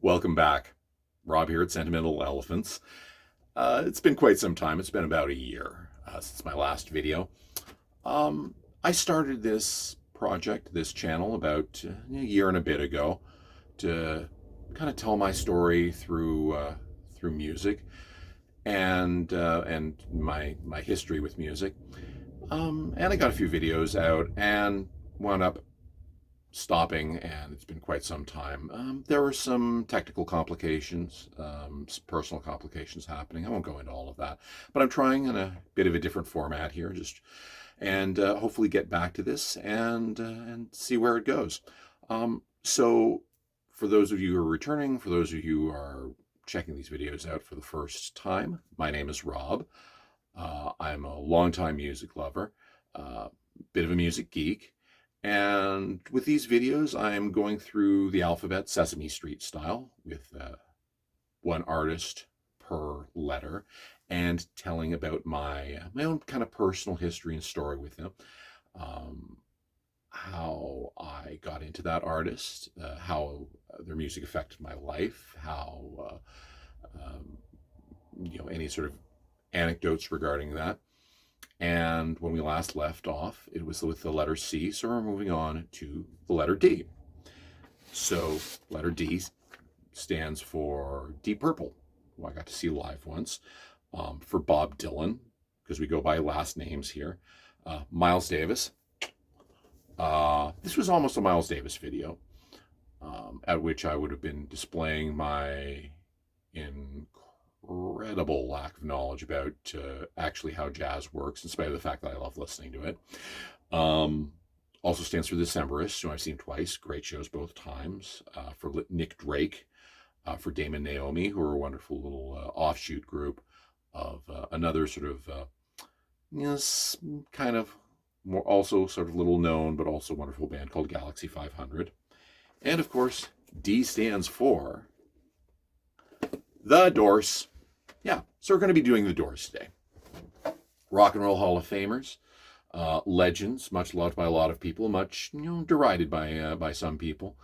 Welcome back. Rob here at Sentimental Elephants. It's been quite some time. It's been about a year since my last video. I started this project, this channel, about a year and a bit ago to kind of tell my story through music and my history with music. And I got a few videos out and wound up stopping, and it's been quite some time. There were some technical complications, some personal complications happening. I won't go into all of that, but I'm trying in a bit of a different format here, just and hopefully get back to this and see where it goes. So, for those of you who are returning, for those of you who are checking these videos out for the first time, my name is Rob. I'm a longtime music lover, bit of a music geek. And with these videos, I'm going through the alphabet Sesame Street style with one artist per letter and telling about my own kind of personal history and story with them. How I got into that artist, how their music affected my life, how, any sort of anecdotes regarding that. And when we last left off, it was with the letter C, so we're moving on to the letter D. So letter D stands for Deep Purple, who I got to see live once, for Bob Dylan, because we go by last names here, Miles Davis. This was almost a Miles Davis video, at which I would have been displaying my incredible lack of knowledge about actually how jazz works, in spite of the fact that I love listening to it. Also stands for Decemberists, who I've seen twice. Great shows both times. For Nick Drake, for Damon Naomi, who are a wonderful little offshoot group of another sort of, kind of more also sort of little known, but also wonderful band called Galaxy 500. And of course, D stands for The Doors. Yeah, so we're going to be doing The Doors today. Rock and Roll Hall of Famers, legends, much loved by a lot of people, much derided by some people.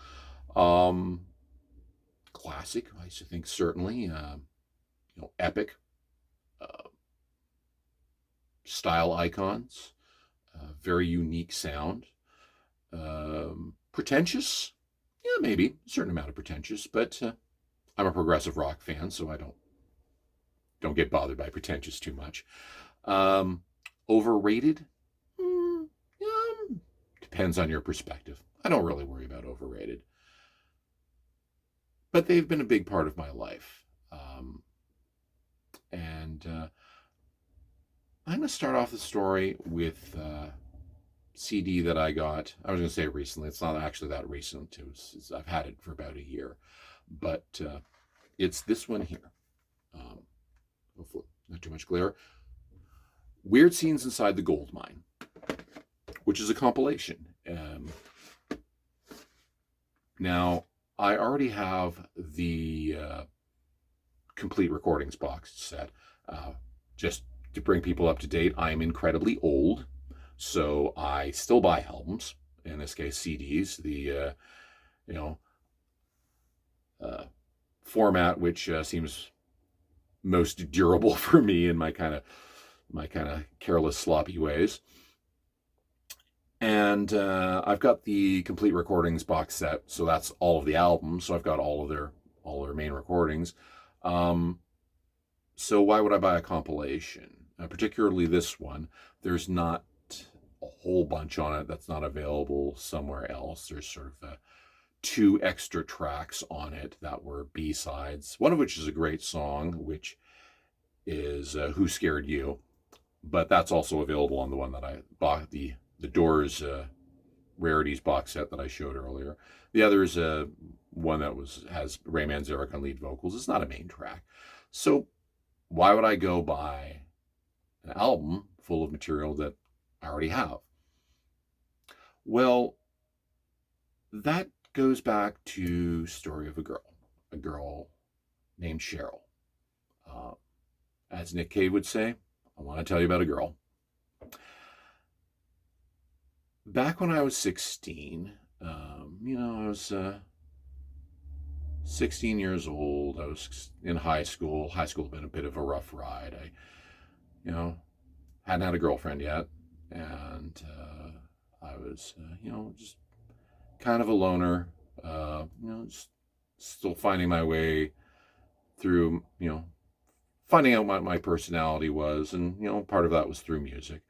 Classic, I think certainly. Epic, style icons, very unique sound. Pretentious, yeah, maybe a certain amount of pretentious, but I'm a progressive rock fan, so I don't get bothered by pretentious too much. Overrated? Depends on your perspective. I don't really worry about overrated. But they've been a big part of my life. And I'm going to start off the story with a CD that I got. I was going to say recently. It's not actually that recent. I've had it for about a year. But it's this one here. Hopefully not too much glare. Weird Scenes Inside the Gold Mine, which is a compilation. Now, I already have the complete recordings box set. Just to bring people up to date, I'm incredibly old, so I still buy albums, in this case CDs, the format which seems most durable for me in my kind of careless, sloppy ways. And I've got the complete recordings box set, so that's all of the albums. So I've got all their main recordings. So why would I buy a compilation? Particularly this one. There's not a whole bunch on it that's not available somewhere else. There's sort of 2 extra tracks on it that were B-sides, one of which is a great song, which is Who Scared You? But that's also available on the one that I bought, the Doors Rarities box set that I showed earlier. The other is one that has Ray Manzarek on lead vocals. It's not a main track. So why would I go buy an album full of material that I already have? Well, that goes back to Story of a girl named Cheryl. As Nick Cave would say, I want to tell you about a girl. Back when I was 16, I was 16 years old. I was in high school. High school had been a bit of a rough ride. I, you know, hadn't had a girlfriend yet, and I was, just kind of a loner. Just still finding my way through, finding out what my personality was, and part of that was through music.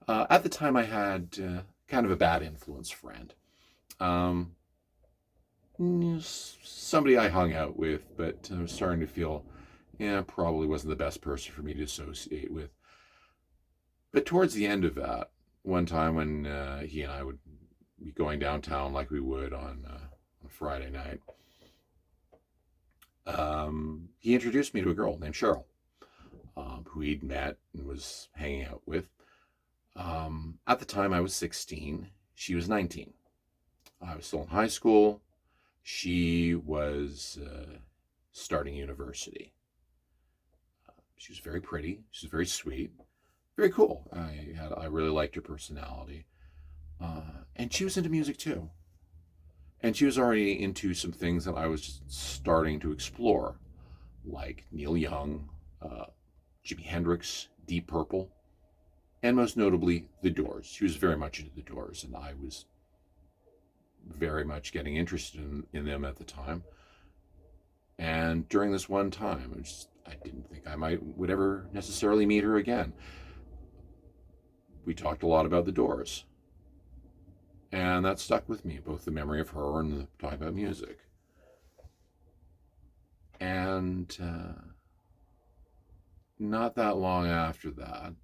At the time, I had kind of a bad influence friend. Um, Somebody I hung out with, but I was starting to feel, yeah, probably wasn't the best person for me to associate with. But towards the end of that, one time when he and I would be going downtown like we would on a Friday night, he introduced me to a girl named Cheryl, who he'd met and was hanging out with. At the time, I was 16. She was 19. I was still in high school. She was starting university. She was very pretty. She was very sweet, very cool. I really liked her personality, and she was into music too. And she was already into some things that I was just starting to explore, like Neil Young, uh, Jimi Hendrix, Deep Purple, and most notably The Doors. She was very much into The Doors, and I was very much getting interested in them at the time. And during this one time, I didn't think would ever necessarily meet her again. We talked a lot about The Doors, and that stuck with me, both the memory of her and the talk about music. And not that long after that,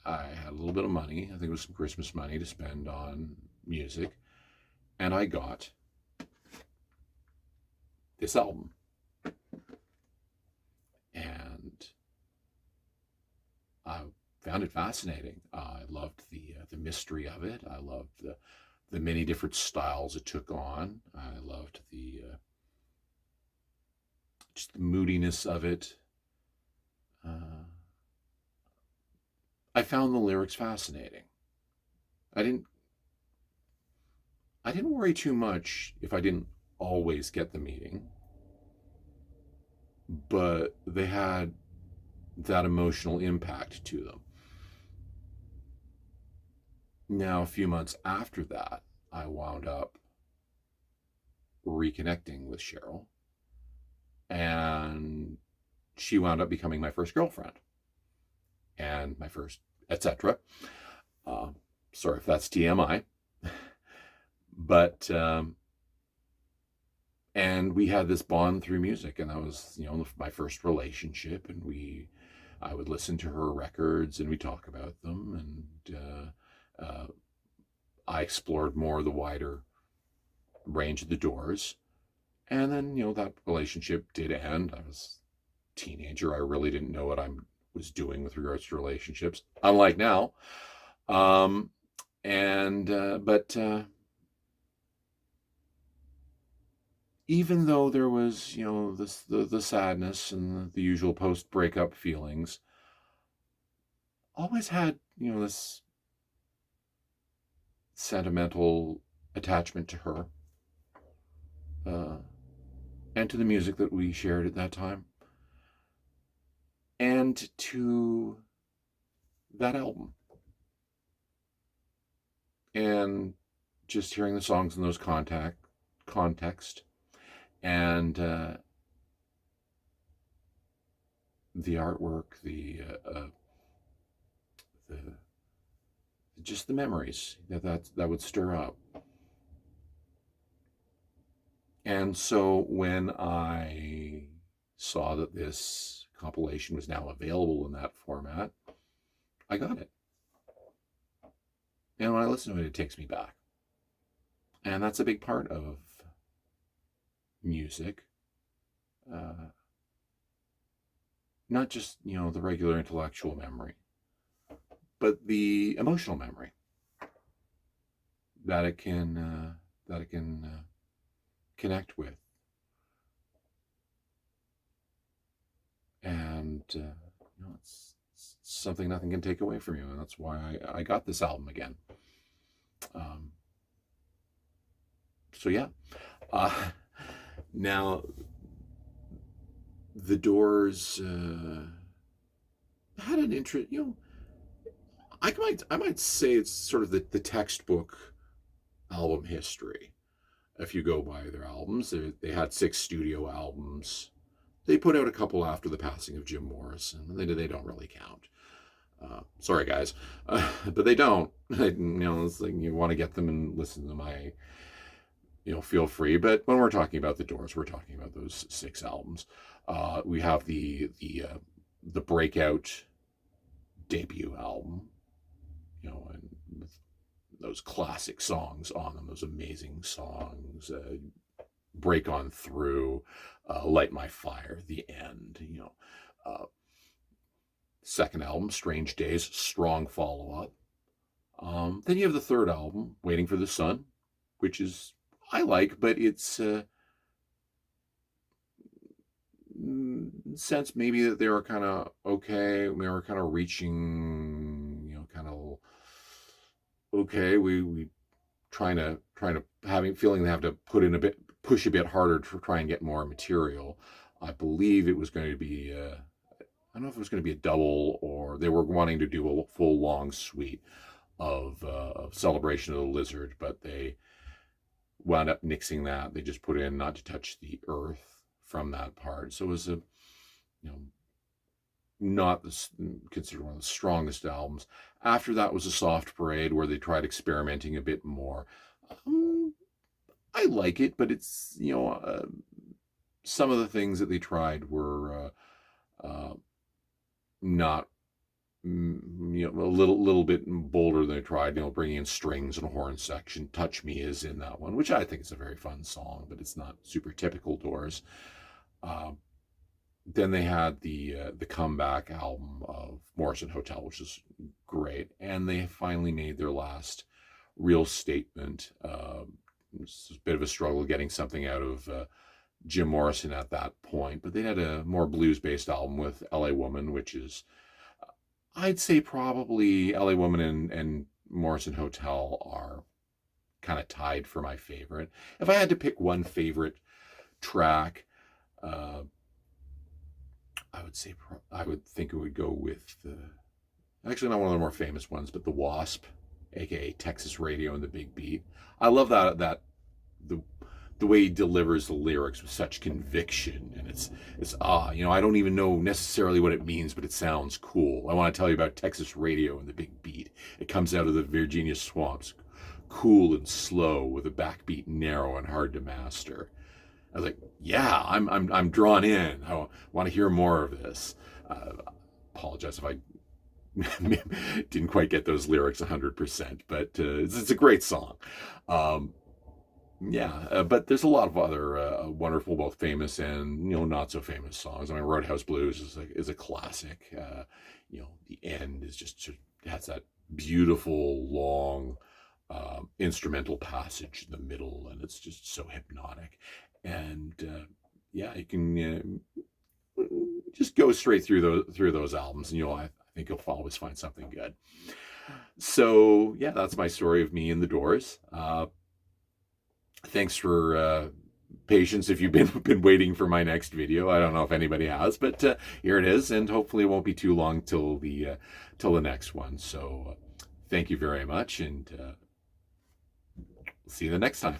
I had a little bit of money. I think it was some Christmas money to spend on music. And I got this album. And I found it fascinating. I loved the mystery of it. I loved the many different styles it took on. I loved the just the moodiness of it. I found the lyrics fascinating. I didn't I didn't worry too much if I didn't always get the meaning, but they had that emotional impact to them. Now, a few months after that, I wound up reconnecting with Cheryl, and she wound up becoming my first girlfriend and my first, etc. Uh, Sorry if that's TMI, but and we had this bond through music, and that was my first relationship, and I would listen to her records and we talk about them, and I explored more of the wider range of the Doors. And then, that relationship did end. I was a teenager. I really didn't know what I was doing with regards to relationships, unlike now. But even though there was, the sadness and the usual post-breakup feelings, always had, this sentimental attachment to her, and to the music that we shared at that time, and to that album. And just hearing the songs in those context, and the artwork, the just the memories that would stir up. And so when I saw that this compilation was now available in that format, I got it. And when I listen to it, it takes me back. And that's a big part of music. Not just, the regular intellectual memory, but the emotional memory that it can connect with. And it's something nothing can take away from you, and that's why I got this album again. So yeah. Now, the Doors had an interest. I might say it's sort of the textbook album history. If you go by their albums, they had 6 studio albums. They put out a couple after the passing of Jim Morrison. They don't really count. Sorry, guys, but they don't. It's like you want to get them and listen to them. Feel free. But when we're talking about the Doors, we're talking about those 6 albums. We have the breakout debut album, and with those classic songs on them, those amazing songs, Break On Through, Light My Fire, The End, second album, Strange Days, strong follow-up. Then you have the third album, Waiting for the Sun, which is, I like, but it's sense maybe that they were kind of okay. We were kind of reaching, kind of okay. We trying to feeling they have to push a bit harder to try and get more material. I believe it was going to be I don't know if it was going to be a double or they were wanting to do a full long suite of Celebration of the Lizard, but they wound up nixing that. They just put in Not to Touch the Earth from that part. So it was not considered one of the strongest albums. After that was a Soft Parade, where they tried experimenting a bit more. I like it, but it's some of the things that they tried were not a little bit bolder than they tried. Bringing in strings and a horn section. Touch Me is in that one, which I think is a very fun song, but it's not super typical Doors. Then they had the comeback album of Morrison Hotel, which is great, and they finally made their last real statement. It's a bit of a struggle getting something out of Jim Morrison at that point, but they had a more blues-based album with L.A. Woman, which is, I'd say probably L.A. Woman and Morrison Hotel are kind of tied for my favorite. If I had to pick one favorite track, I would think it would go with actually not one of the more famous ones, but The Wasp, aka Texas Radio and the Big Beat. I love that the way he delivers the lyrics with such conviction, and it's I don't even know necessarily what it means, but it sounds cool. I want to tell you about Texas Radio and the Big Beat. It comes out of the Virginia swamps, cool and slow, with a backbeat narrow and hard to master. I was like, yeah, I'm drawn in. I want to hear more of this. Apologize if I didn't quite get those lyrics 100%, but it's a great song. But there's a lot of other wonderful, both famous and not so famous songs. I mean, Roadhouse Blues is a classic. The end is just has that beautiful long instrumental passage in the middle, and it's just so hypnotic. And you can just go straight through those albums, and I think you'll always find something good. So yeah, that's my story of me and the Doors. Thanks for patience if you've been waiting for my next video. I don't know if anybody has, but here it is, and hopefully it won't be too long till the next one. So thank you very much, and see you the next time.